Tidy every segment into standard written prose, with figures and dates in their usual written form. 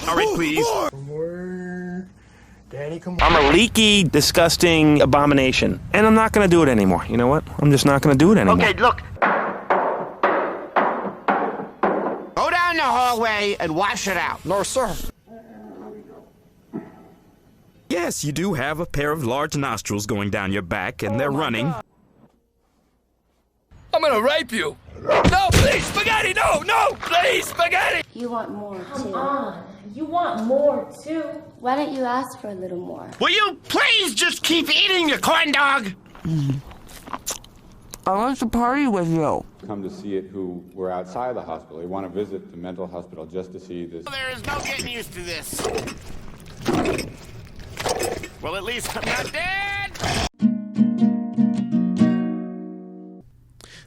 right, please. Daddy, come on. I'm a leaky, disgusting abomination. And I'm not going to do it anymore. You know what? I'm just not going to do it anymore. Okay, look. Go down the hallway and wash it out. No, sir. Yes, you do have a pair of large nostrils going down your back, and they're running. I'm gonna rape you. No, please, spaghetti, no, please, spaghetti. You want more, too. Come on. You want more, too. Why don't you ask for a little more? Will you please just keep eating your corn dog? I want to party with you. Come to see it who were outside the hospital. They want to visit the mental hospital just to see this. There is no getting used to this. Well, at least I'm not dead.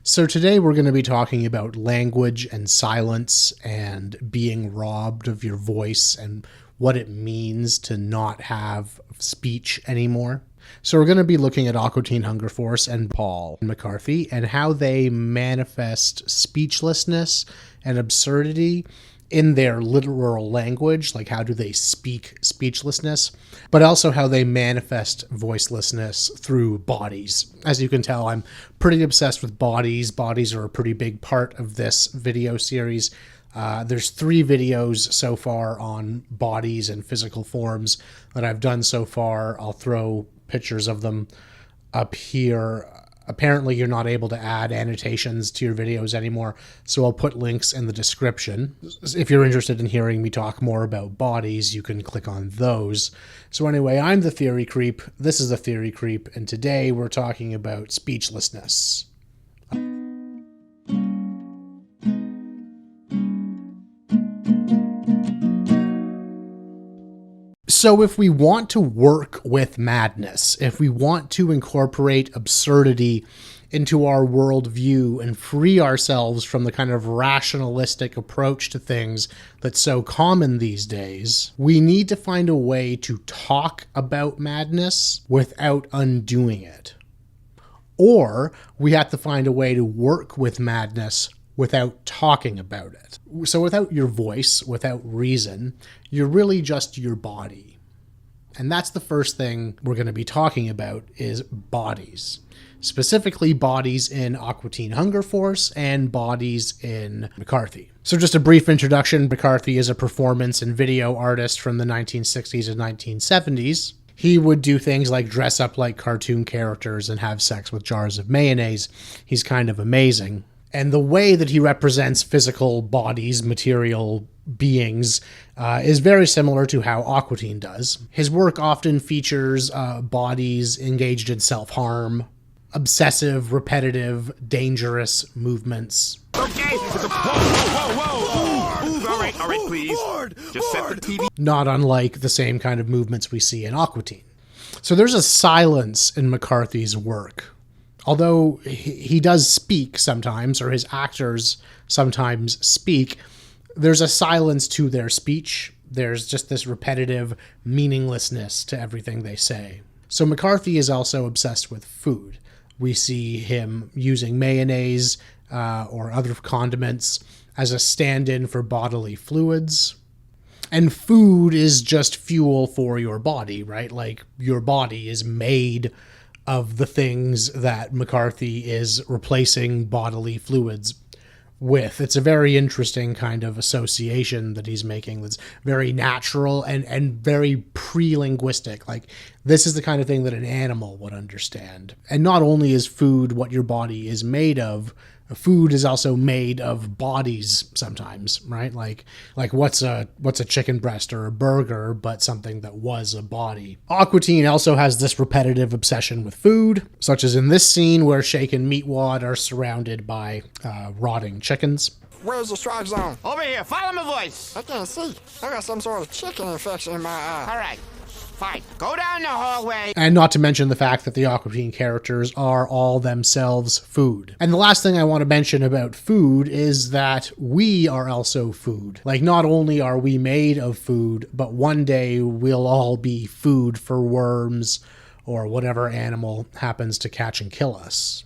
So today we're going to be talking about language and silence and being robbed of your voice and what it means to not have speech anymore. So we're going to be looking at Aquateen Hunger Force and Paul McCarthy and how they manifest speechlessness and absurdity in their literal language, like how do they speak speechlessness, but also how they manifest voicelessness through bodies. As you can tell, I'm pretty obsessed with bodies. Bodies are a pretty big part of this video series. There's 3 videos so far on bodies and physical forms that I've done so far. I'll throw pictures of them up here. Apparently you're not able to add annotations to your videos anymore, so I'll put links in the description. If you're interested in hearing me talk more about bodies, you can click on those. So anyway, I'm the Theory Creep, this is the Theory Creep, and today we're talking about speechlessness. So if we want to work with madness, if we want to incorporate absurdity into our worldview and free ourselves from the kind of rationalistic approach to things that's so common these days, we need to find a way to talk about madness without undoing it. Or we have to find a way to work with madness without talking about it. So without your voice, without reason, you're really just your body. And that's the first thing we're going to be talking about is bodies. Specifically bodies in Aquateen Hunger Force and bodies in McCarthy. So just a brief introduction. McCarthy is a performance and video artist from the 1960s and 1970s. He would do things like dress up like cartoon characters and have sex with jars of mayonnaise. He's kind of amazing. And the way that he represents physical bodies, material beings, is very similar to how Aquateen does. His work often features bodies engaged in self-harm, obsessive, repetitive, dangerous movements. Okay. Whoa. All right, please. Just set the TV. Not unlike the same kind of movements we see in Aquateen. So there's a silence in McCarthy's work. Although he does speak sometimes, or his actors sometimes speak, there's a silence to their speech. There's just this repetitive meaninglessness to everything they say. So McCarthy is also obsessed with food. We see him using mayonnaise or other condiments as a stand-in for bodily fluids. And food is just fuel for your body, right? Like your body is made of the things that McCarthy is replacing bodily fluids with. It's a very interesting kind of association that he's making that's very natural and very pre-linguistic. Like, this is the kind of thing that an animal would understand. And not only is food what your body is made of, food is also made of bodies sometimes, right? Like what's a chicken breast or a burger, but something that was a body. Aquateen also has this repetitive obsession with food, such as in this scene where Shake and Meatwad are surrounded by rotting chickens. Where's the strike zone? Over here, follow my voice. I can't see. I got some sort of chicken infection in my eye. All right, fine. Go down the hallway. And not to mention the fact that the Aquateen characters are all themselves food. And the last thing I want to mention about food is that we are also food. Like, not only are we made of food, but one day we'll all be food for worms or whatever animal happens to catch and kill us.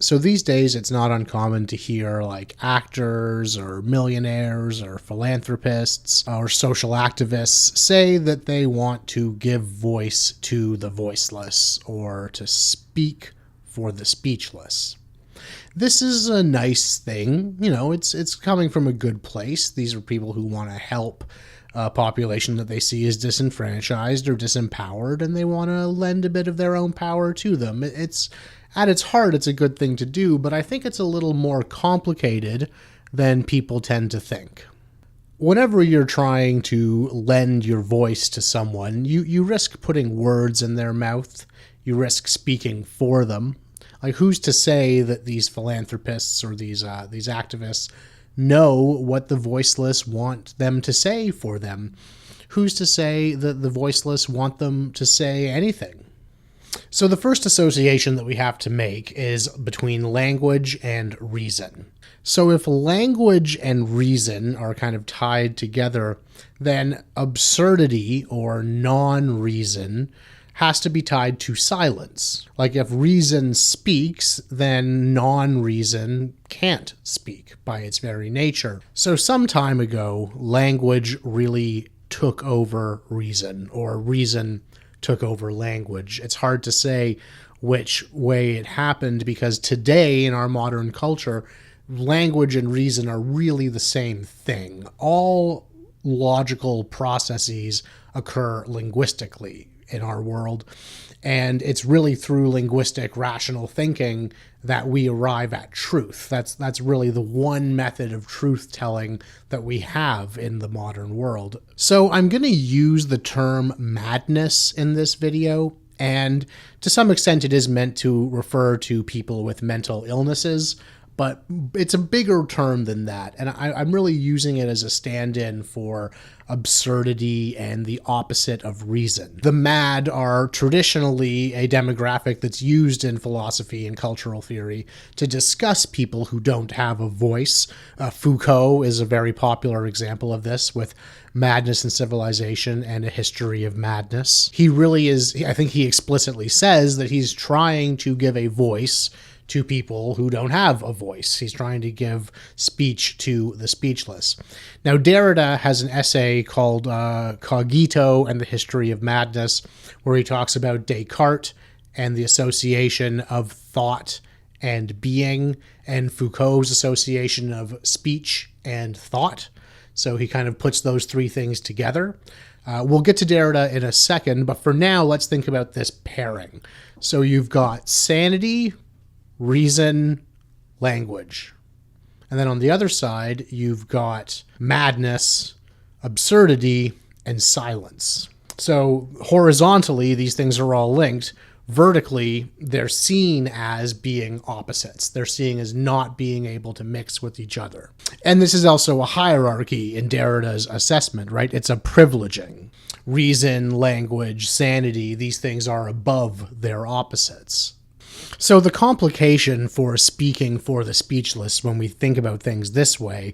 So these days, it's not uncommon to hear like actors or millionaires or philanthropists or social activists say that they want to give voice to the voiceless or to speak for the speechless. This is a nice thing. You know, it's coming from a good place. These are people who want to help a population that they see as disenfranchised or disempowered, and they want to lend a bit of their own power to them. It's at its heart, it's a good thing to do, but I think it's a little more complicated than people tend to think. Whenever you're trying to lend your voice to someone, you risk putting words in their mouth. You risk speaking for them. Like, who's to say that these philanthropists or these activists know what the voiceless want them to say for them? Who's to say that the voiceless want them to say anything? So the first association that we have to make is between language and reason. So if language and reason are kind of tied together, then absurdity or non-reason has to be tied to silence. Like if reason speaks, then non-reason can't speak by its very nature. So some time ago, language really took over reason, or reason took over language. It's hard to say which way it happened, because today in our modern culture, language and reason are really the same thing. All logical processes occur linguistically in our world, and it's really through linguistic rational thinking that we arrive at truth. That's really the one method of truth telling that we have in the modern world. So I'm going to use the term madness in this video, and to some extent it is meant to refer to people with mental illnesses, but it's a bigger term than that, and I'm really using it as a stand-in for absurdity and the opposite of reason. The mad are traditionally a demographic that's used in philosophy and cultural theory to discuss people who don't have a voice. Foucault is a very popular example of this, with Madness and Civilization and A History of Madness. He really is, I think he explicitly says that he's trying to give a voice to people who don't have a voice. He's trying to give speech to the speechless. Now, Derrida has an essay called Cogito and the History of Madness, where he talks about Descartes and the association of thought and being, and Foucault's association of speech and thought. So he kind of puts those three things together. We'll get to Derrida in a second, but for now, let's think about this pairing. So you've got sanity, reason, language. And then on the other side, you've got madness, absurdity, and silence. So horizontally, these things are all linked. Vertically, they're seen as being opposites. They're seen as not being able to mix with each other. And this is also a hierarchy in Derrida's assessment, right? It's a privileging. Reason, language, sanity, these things are above their opposites. So the complication for speaking for the speechless, when we think about things this way,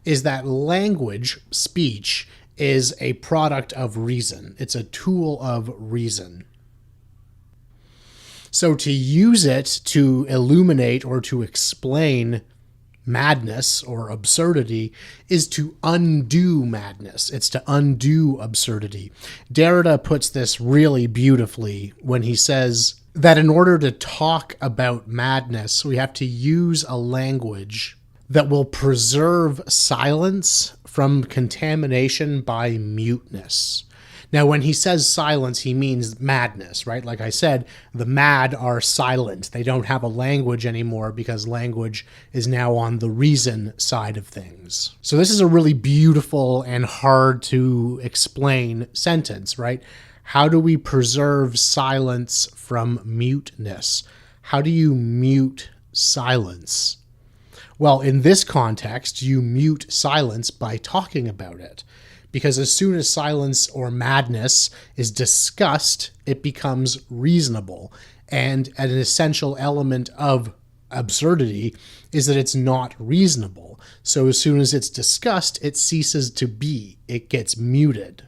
is that language, speech, is a product of reason. It's a tool of reason. So to use it to illuminate or to explain madness or absurdity is to undo madness. It's to undo absurdity. Derrida puts this really beautifully when he says that in order to talk about madness, we have to use a language that will preserve silence from contamination by muteness. Now, when he says silence, he means madness, right? Like I said, the mad are silent. They don't have a language anymore because language is now on the reason side of things. So this is a really beautiful and hard to explain sentence, right? How do we preserve silence from muteness? How do you mute silence? Well, in this context, you mute silence by talking about it. Because as soon as silence or madness is discussed, it becomes reasonable. And an essential element of absurdity is that it's not reasonable. So as soon as it's discussed, it ceases to be. It gets muted.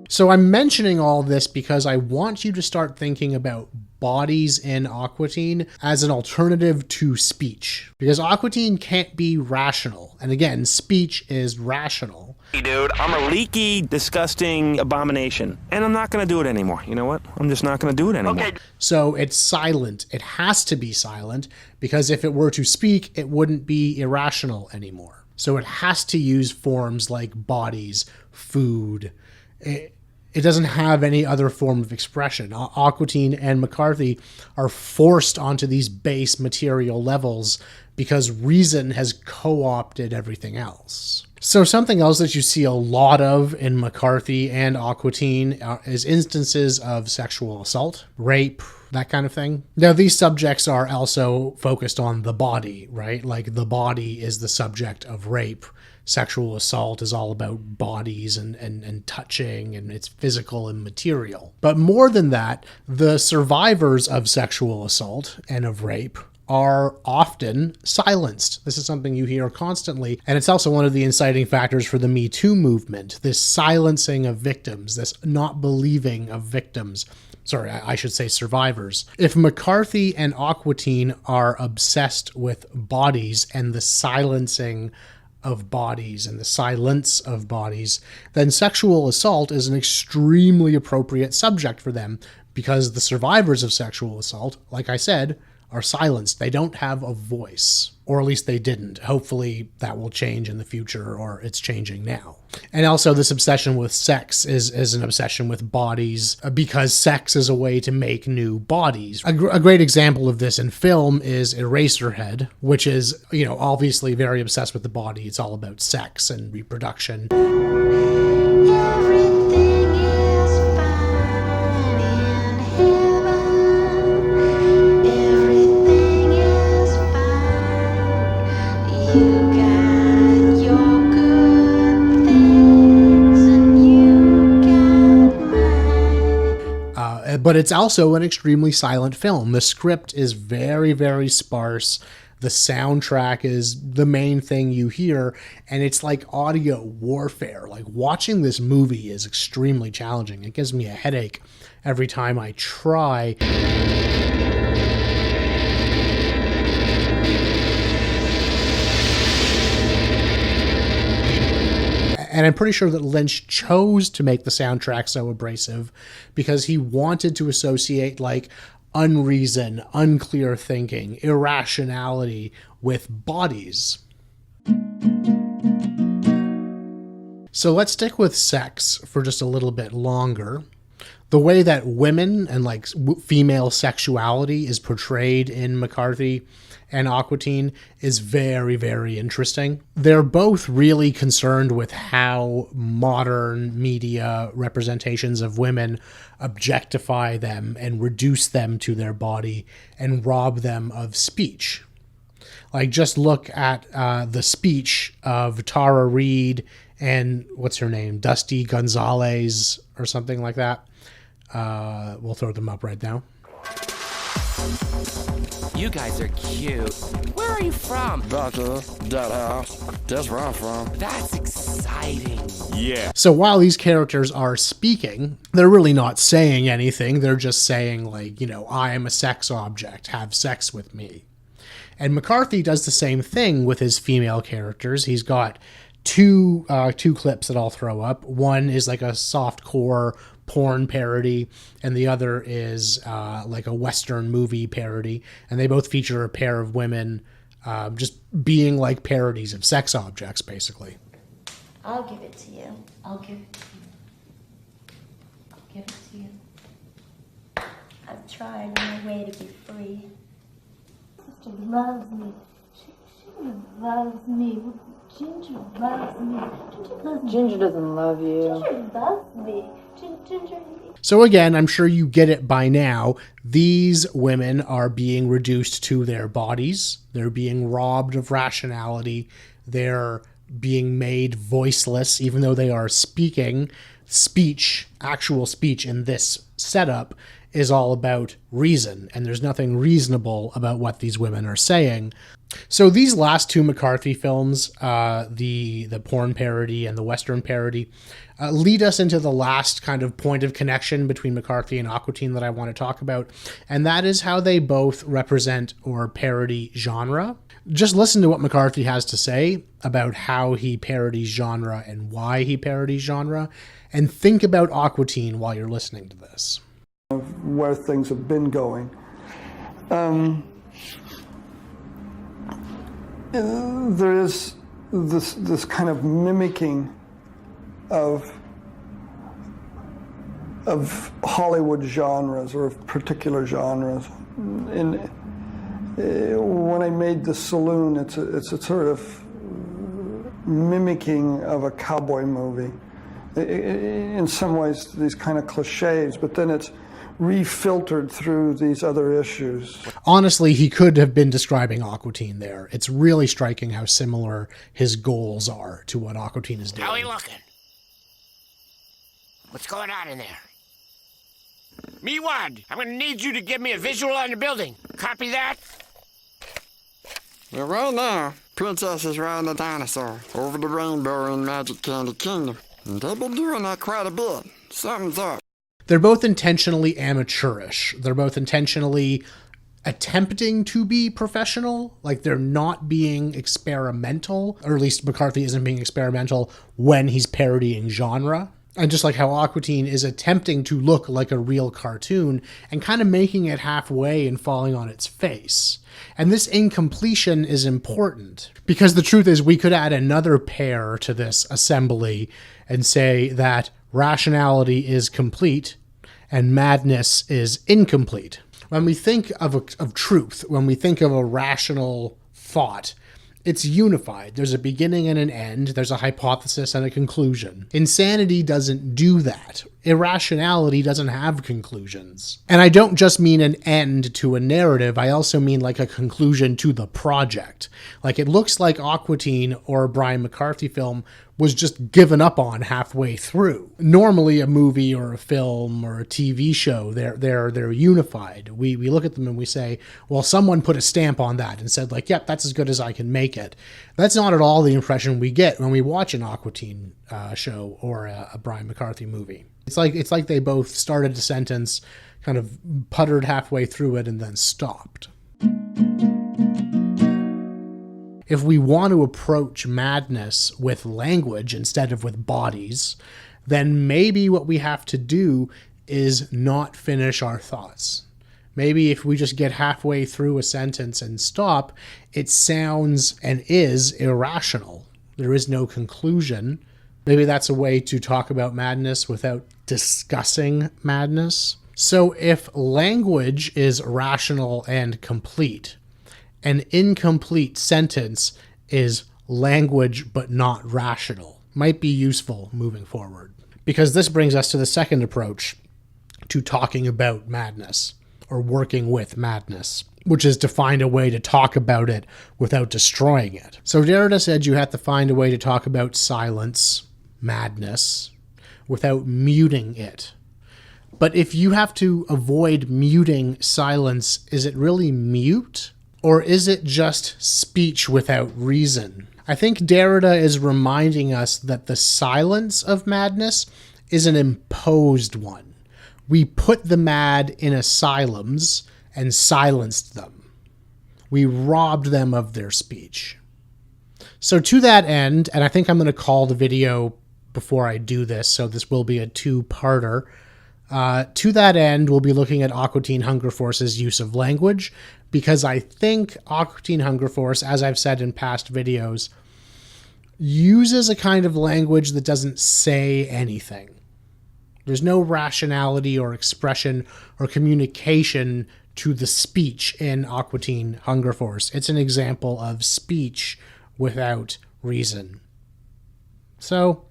So I'm mentioning all this because I want you to start thinking about bodies in Aquateen as an alternative to speech. Because Aquateen can't be rational. And again, speech is rational. Hey, dude, I'm a leaky, disgusting abomination. And I'm not going to do it anymore. You know what? I'm just not going to do it anymore. Okay. So it's silent. It has to be silent because if it were to speak, it wouldn't be irrational anymore. So it has to use forms like bodies, food. It doesn't have any other form of expression. Aquateen and McCarthy are forced onto these base material levels because reason has co-opted everything else. So something else that you see a lot of in McCarthy and Aquateen is instances of sexual assault, rape, that kind of thing. Now, these subjects are also focused on the body, right? Like the body is the subject of rape. Sexual assault is all about bodies and touching, and it's physical and material. But more than that, the survivors of sexual assault and of rape are often silenced. This is something you hear constantly, and it's also one of the inciting factors for the Me Too movement, this silencing of victims, this not believing of victims. Sorry, I should say survivors. If McCarthy and Aquateen are obsessed with bodies and the silencing of bodies and the silence of bodies, then sexual assault is an extremely appropriate subject for them because the survivors of sexual assault, like I said, are silenced. They don't have a voice, or at least they didn't. Hopefully that will change in the future, or it's changing now. And also this obsession with sex is an obsession with bodies because sex is a way to make new bodies. A great example of this in film is Eraserhead, which is, obviously very obsessed with the body. It's all about sex and reproduction. But it's also an extremely silent film. The script is very, very sparse. The soundtrack is the main thing you hear, and it's like audio warfare. Like watching this movie is extremely challenging. It gives me a headache every time I try. And I'm pretty sure that Lynch chose to make the soundtrack so abrasive because he wanted to associate like unreason, unclear thinking, irrationality with bodies. So let's stick with sex for just a little bit longer. The way that women and like female sexuality is portrayed in McCarthy and Aquateen is very, very interesting. They're both really concerned with how modern media representations of women objectify them and reduce them to their body and rob them of speech. Like, just look at the speech of Tara Reid and what's her name? Dusty Gonzalez or something like that. We'll throw them up right now. You guys are cute. Where are you from? Doctor, that house. That's where I'm from. That's exciting. Yeah. So while these characters are speaking, they're really not saying anything. They're just saying, like, I am a sex object. Have sex with me. And McCarthy does the same thing with his female characters. He's got two clips that I'll throw up. One is like a softcore porn parody, and the other is like a Western movie parody, and they both feature a pair of women just being like parodies of sex objects, basically. I'll give it to you. I'll give it to you. I'll give it to you. I've tried my way to be free. Sister loves me. She loves me. Ginger loves me. Ginger loves me. Ginger doesn't love you. Ginger loves me. Ginger. So again, I'm sure you get it by now. These women are being reduced to their bodies. They're being robbed of rationality. They're being made voiceless, even though they are speaking. Speech, actual speech in this setup, is all about reason, and there's nothing reasonable about what these women are saying. So these last two McCarthy films, the porn parody and the Western parody, lead us into the last kind of point of connection between McCarthy and Aquateen that I want to talk about, and that is how they both represent or parody genre. Just listen to what McCarthy has to say about how he parodies genre and why he parodies genre, and think about Aquateen while you're listening to this. Where things have been going. There is this kind of mimicking of Hollywood genres or of particular genres. When I made The Saloon, it's a sort of mimicking of a cowboy movie. In some ways, these kind of cliches, but then it's refiltered through these other issues. Honestly, he could have been describing Aquateen there. It's really striking how similar his goals are to what Aquateen is doing. How are you looking? What's going on in there? Me what? I'm gonna need you to give me a visual on the building. Copy that? Well, right now, Princess is riding a dinosaur over the rainbow in Magic Candy Kingdom. And they've been doing that quite a bit. Something's up. They're both intentionally amateurish. They're both intentionally attempting to be professional. Like, they're not being experimental, or at least McCarthy isn't being experimental when he's parodying genre. And just like how Aquateen is attempting to look like a real cartoon and kind of making it halfway and falling on its face. And this incompletion is important because the truth is we could add another pair to this assembly and say that rationality is complete and madness is incomplete. When we think of truth, when we think of a rational thought, it's unified. There's a beginning and an end. There's a hypothesis and a conclusion. Insanity doesn't do that. Irrationality doesn't have conclusions. And I don't just mean an end to a narrative. I also mean like a conclusion to the project. Like, it looks like Aquateen or a Brian McCarthy film was just given up on halfway through. Normally a movie or a film or a TV show, they're unified. We look at them and we say, well, someone put a stamp on that and said, like, yep, that's as good as I can make it. That's not at all the impression we get when we watch an Aquateen show or a Brian McCarthy movie. It's like they both started a sentence, kind of puttered halfway through it, and then stopped. If we want to approach madness with language instead of with bodies, then maybe what we have to do is not finish our thoughts. Maybe if we just get halfway through a sentence and stop, it sounds and is irrational. There is no conclusion. Maybe that's a way to talk about madness without discussing madness. So if language is rational and complete, an incomplete sentence is language but not rational. Might be useful moving forward. Because this brings us to the second approach to talking about madness, or working with madness, which is to find a way to talk about it without destroying it. So Derrida said you have to find a way to talk about silence, madness, without muting it. But if you have to avoid muting silence, is it really mute? Or is it just speech without reason? I think Derrida is reminding us that the silence of madness is an imposed one. We put the mad in asylums and silenced them. We robbed them of their speech. So to that end, and I think I'm going to call the video before I do this, so this will be a two-parter. To that end, we'll be looking at Aquateen Hunger Force's use of language, because I think Aquateen Hunger Force, as I've said in past videos, uses a kind of language that doesn't say anything. There's no rationality or expression or communication to the speech in Aquateen Hunger Force. It's an example of speech without reason. So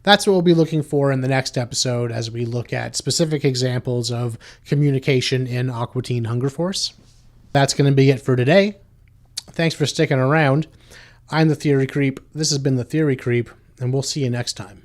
that's what we'll be looking for in the next episode as we look at specific examples of communication in Aquateen Hunger Force. That's going to be it for today. Thanks for sticking around. I'm the Theory Creep. This has been the Theory Creep, and we'll see you next time.